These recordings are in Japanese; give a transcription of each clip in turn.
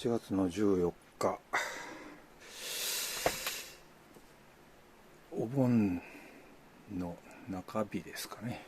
8月の14日、お盆の中日ですかね。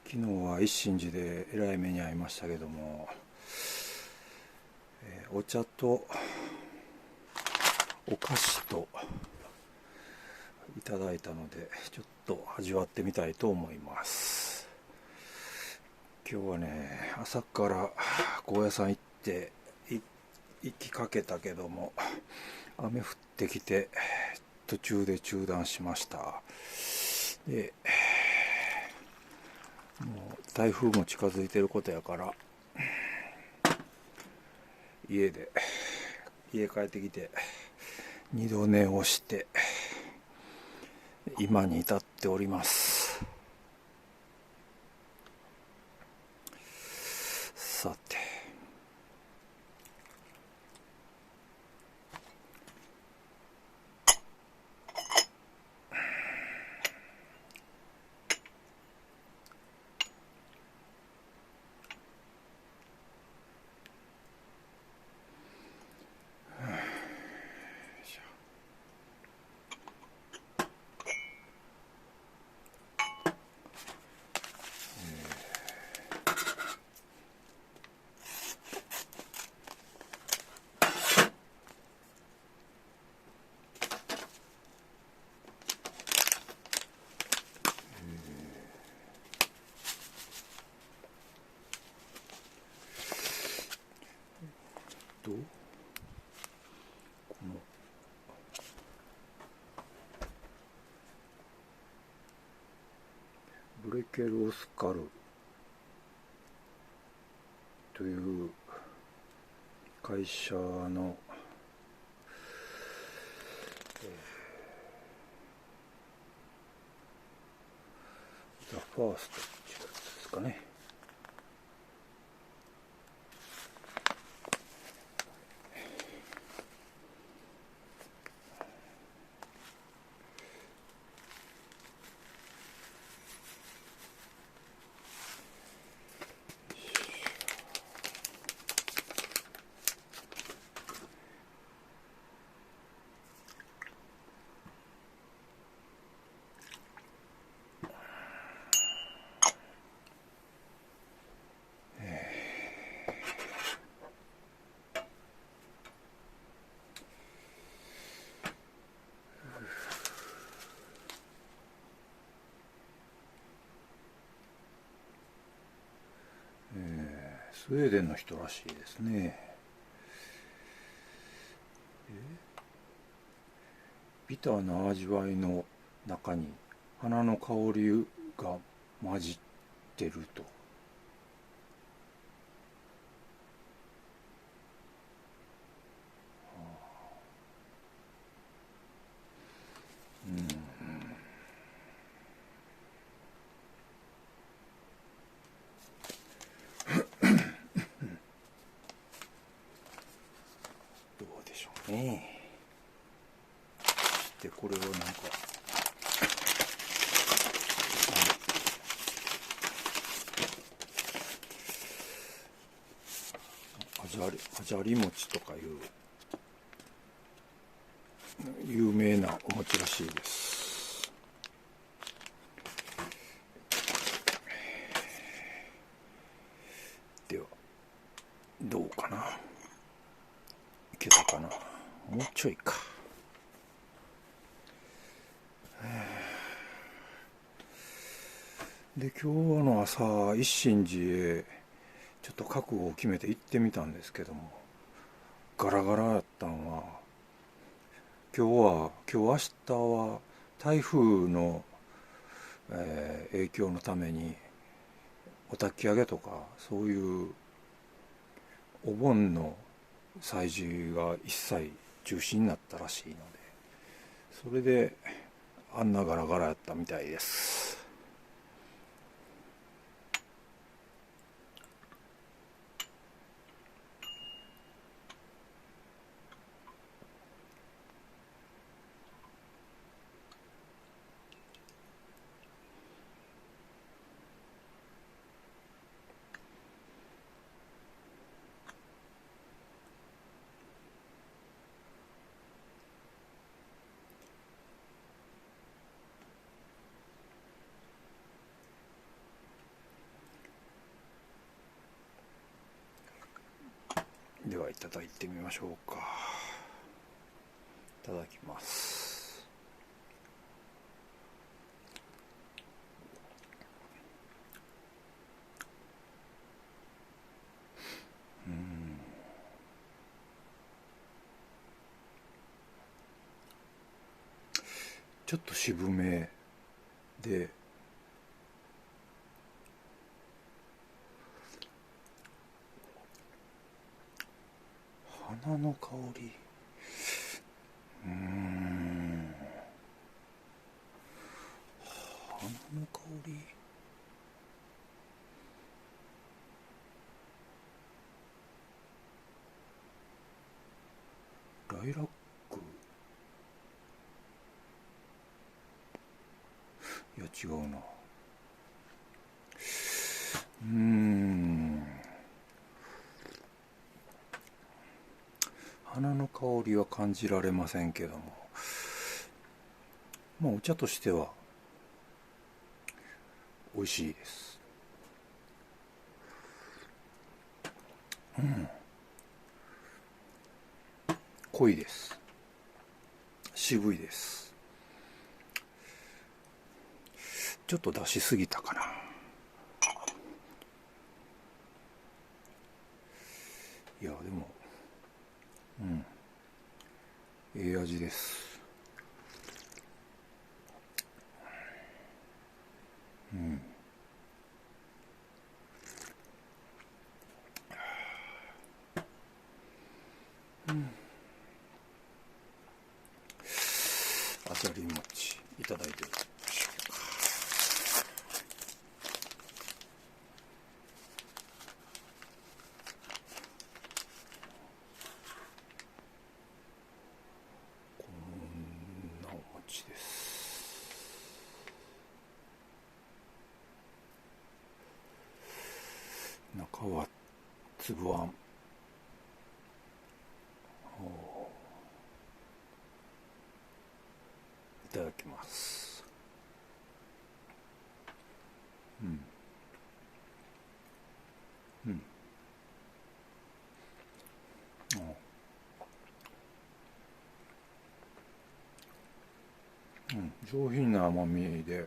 昨日は一心寺でえらい目に遭いましたけども、お茶とお菓子といただいたので、ちょっと味わってみたいと思います。今日はね、朝から高野山行って行きかけたけども、雨降ってきて途中で中断しました。で、もう台風も近づいてることやから、家帰ってきて二度寝をして今に至っております。さて、このブレケルオスカルという会社の、ザ・ファーストっていうやつですかね。スウェーデンの人らしいですね。ビターな味わいの中に花の香りが混じってると。どうでしょうね。でこれをなんかあじゃり餅とかいう有名なお餅らしいです。ではどうかな、いけたかな、もうちょいか。で今日の朝一心寺へちょっと覚悟を決めて行ってみたんですけども、ガラガラやったんは、今日明日は台風の、影響のためにお焚き上げとかそういうお盆の祭事が一切中止になったらしいので、それであんなガラガラやったみたいです。ではいただいてみましょうか。いただきます。ちょっと渋めで、花の香り、花の香り、ライラック、いや違うな。花の香りは感じられませんけども、まあお茶としては美味しいです。濃いです。渋いです。ちょっと出しすぎたかな。いやでもええ味です。あさり餅いただいてみましょうか。こんなお餅です。中は粒あん。いただきます。上品な甘みで、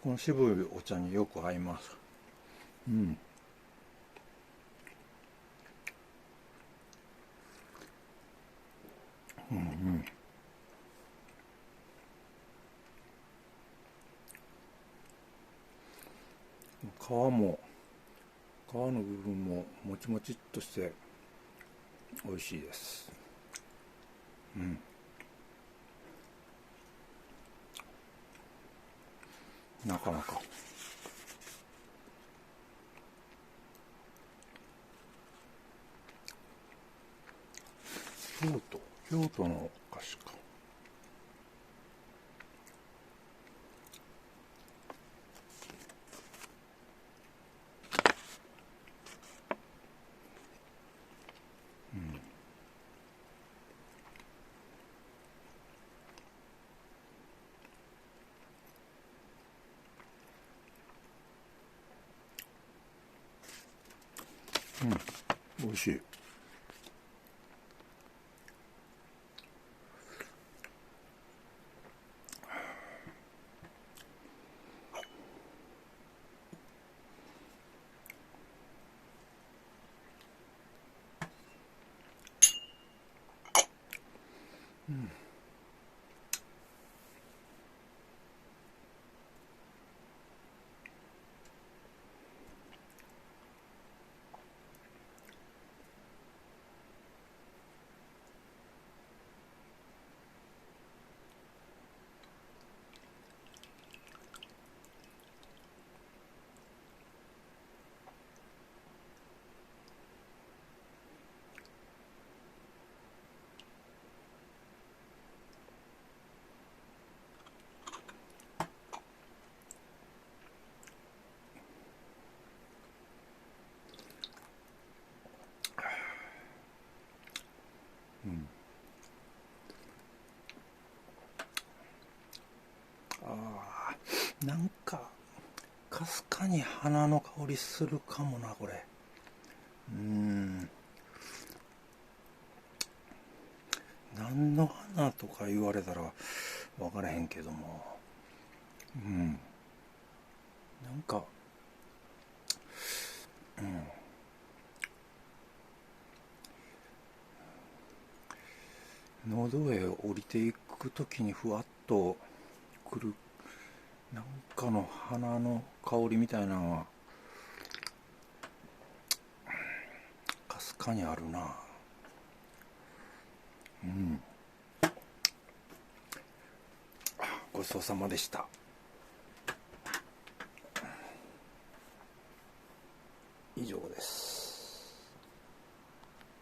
この渋いお茶によく合います。皮の部分ももちもちっとして美味しいです。なかなか。京都のお菓子か。美味しい。なんかかすかに花の香りするかもな、これ。何の花とか言われたら分からへんけども、なんか、喉へ降りていくときにふわっとくるなんかの花の香りみたいなのはかすかにあるな。ごちそうさまでした。以上です。